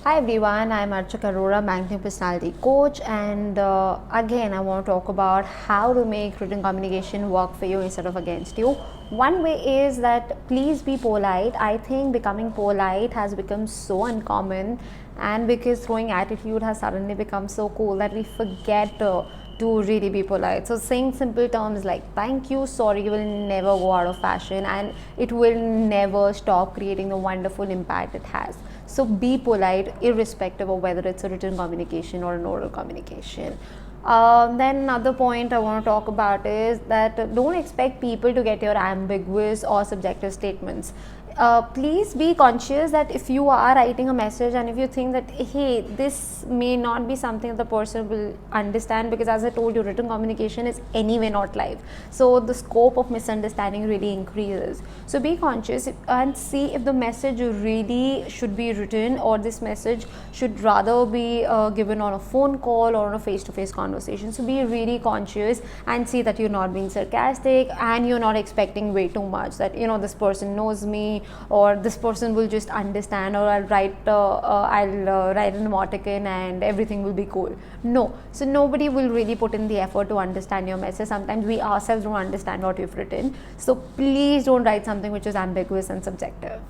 Hi everyone, I'm Archak Arora, banking personality coach, and again, I want to talk about how to make written communication work for you instead of against you. One way is that please be polite. I think becoming polite has become so uncommon, and because throwing attitude has suddenly become so cool that we forget to really be polite. So, saying simple terms like thank you, sorry will never go out of fashion, and it will never stop creating the wonderful impact it has. So, be polite irrespective of whether it's a written communication or an oral communication. Then another point I want to talk about is that don't expect people to get your ambiguous or subjective statements. Please be conscious that if you are writing a message and if you think that hey, this may not be something that the person will understand, because as I told you, written communication is anyway not live, so the scope of misunderstanding really increases. So be conscious and see if the message really should be written or this message should rather be given on a phone call or on a face-to-face conversation. So be really conscious and see that you're not being sarcastic and you're not expecting way too much, that this person knows me or this person will just understand, or I'll write an emoticon and everything will be cool. No, so nobody will really put in the effort to understand your message. Sometimes we ourselves don't understand what you've written, so please don't write something which is ambiguous and subjective.